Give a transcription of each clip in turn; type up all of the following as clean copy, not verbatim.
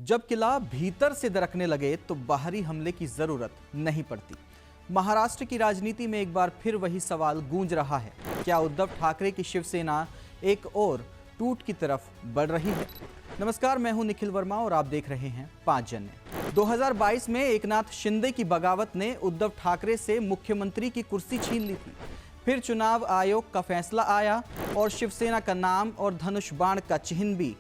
जब किला भीतर से दरकने लगे तो बाहरी हमले की जरूरत नहीं पड़ती। महाराष्ट्र की राजनीति में एक बार फिर वही सवाल गूंज रहा है, क्या उद्धव ठाकरे की शिवसेना एक और टूट की तरफ बढ़ रही है? नमस्कार, मैं हूं निखिल वर्मा और आप देख रहे हैं 5 जन्य। 2022 में एकनाथ शिंदे की बगावत ने उद्धव ठाकरे से मुख्यमंत्री की कुर्सी छीन ली थी। फिर चुनाव आयोग का फैसला आया और शिवसेना का नाम और धनुष बाण का चिन्ह भी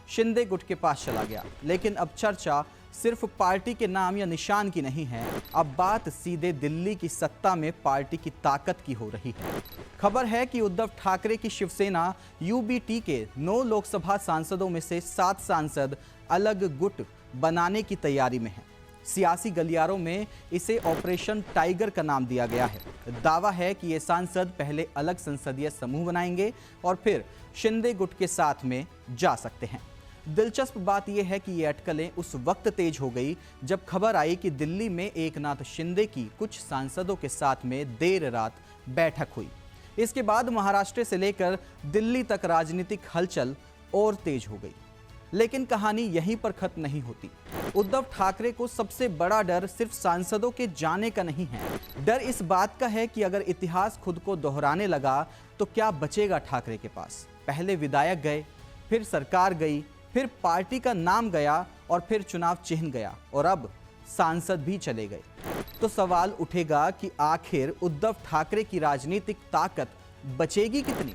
शिंदे गुट के पास चला गया। लेकिन अब चर्चा सिर्फ पार्टी के नाम या निशान की नहीं है, अब बात सीधे दिल्ली की सत्ता में पार्टी की ताकत की हो रही है। खबर है कि उद्धव ठाकरे की शिवसेना यूबीटी के 9 लोकसभा सांसदों में से 7 सांसद अलग गुट बनाने की तैयारी में हैं। सियासी गलियारों में इसे ऑपरेशन टाइगर का नाम दिया गया है। दावा है कि ये सांसद पहले अलग संसदीय समूह बनाएंगे और फिर शिंदे गुट के साथ में जा सकते हैं। दिलचस्प बात यह है कि ये अटकलें उस वक्त तेज हो गई जब खबर आई कि दिल्ली में एकनाथ शिंदे की कुछ सांसदों के साथ में देर रात बैठक हुई। इसके बाद महाराष्ट्र से लेकर दिल्ली तक राजनीतिक हलचल और तेज हो गई। लेकिन कहानी यहीं पर खत्म नहीं होती। उद्धव ठाकरे को सबसे बड़ा डर सिर्फ सांसदों के जाने का नहीं है, डर इस बात का है कि अगर इतिहास खुद को दोहराने लगा तो क्या बचेगा ठाकरे के पास? पहले विधायक गए, फिर सरकार गई, फिर पार्टी का नाम गया और फिर चुनाव चिन्ह गया और अब सांसद भी चले गए। तो सवाल उठेगा कि आखिर उद्धव ठाकरे की राजनीतिक ताकत बचेगी कितनी?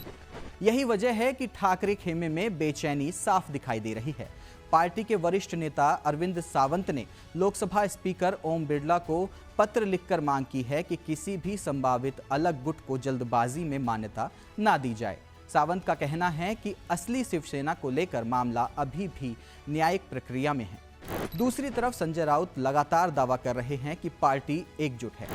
यही वजह है कि ठाकरे खेमे में बेचैनी साफ दिखाई दे रही है। पार्टी के वरिष्ठ नेता अरविंद सावंत ने लोकसभा स्पीकर ओम बिरला को पत्र लिखकर मांग की है कि किसी भी संभावित अलग गुट को जल्दबाजी में मान्यता ना दी जाए। सावंत का कहना है कि असली शिवसेना को लेकर मामला अभी भी न्यायिक प्रक्रिया में है। दूसरी तरफ संजय राउत लगातार दावा कर रहे हैं कि पार्टी एकजुट है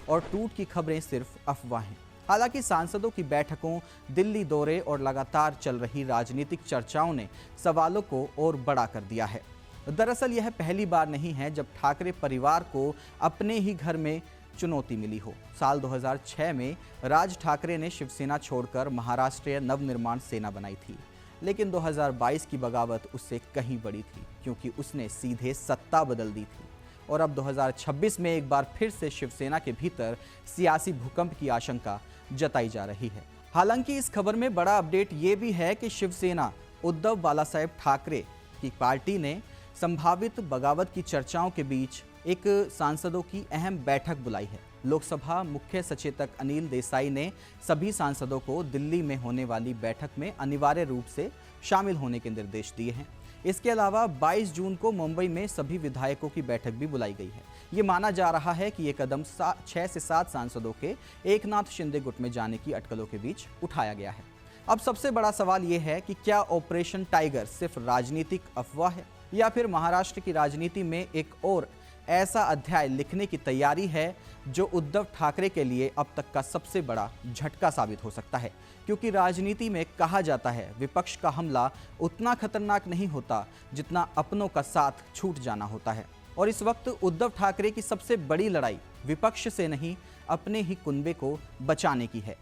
और टूट की खबरें सिर्फ अफवाह हैं। हालांकि सांसदों की बैठकों, दिल्ली दौरे और लगातार चल रही राजनीतिक चर्चाओं ने सवालों को और बड़ा कर दिया है। दरअसल यह पहली बार नहीं है जब ठाकरे परिवार को अपने ही घर में चुनौती मिली हो। साल 2006 में राज ठाकरे ने शिवसेना छोड़कर महाराष्ट्रीय नवनिर्माण सेना बनाई थी, लेकिन 2022 की बगावत उससे कहीं बड़ी थी क्योंकि उसने सीधे सत्ता बदल दी थी। और अब 2026 में एक बार फिर से शिवसेना के भीतर सियासी भूकंप की आशंका जताई जा रही है। हालांकि इस खबर में बड़ा अपडेट ये भी है कि शिवसेना उद्धव बालासाहेब ठाकरे की पार्टी ने संभावित बगावत की चर्चाओं के बीच एक सांसदों की अहम बैठक बुलाई है। लोकसभा मुख्य सचेतक अनिल देसाई ने सभी सांसदों को दिल्ली में होने वाली बैठक में अनिवार्य रूप से शामिल होने के निर्देश दिए हैं। इसके अलावा 22 जून को मुंबई में सभी विधायकों की बैठक भी बुलाई गई है। ये माना जा रहा है कि ये कदम 6 से 7 सांसदों के एकनाथ शिंदे गुट में जाने की अटकलों के बीच उठाया गया है। अब सबसे बड़ा सवाल ये है कि क्या ऑपरेशन टाइगर सिर्फ राजनीतिक अफवाह है या फिर महाराष्ट्र की राजनीति में एक और ऐसा अध्याय लिखने की तैयारी है जो उद्धव ठाकरे के लिए अब तक का सबसे बड़ा झटका साबित हो सकता है। क्योंकि राजनीति में कहा जाता है विपक्ष का हमला उतना खतरनाक नहीं होता जितना अपनों का साथ छूट जाना होता है। और इस वक्त उद्धव ठाकरे की सबसे बड़ी लड़ाई विपक्ष से नहीं, अपने ही कुनबे को बचाने की है।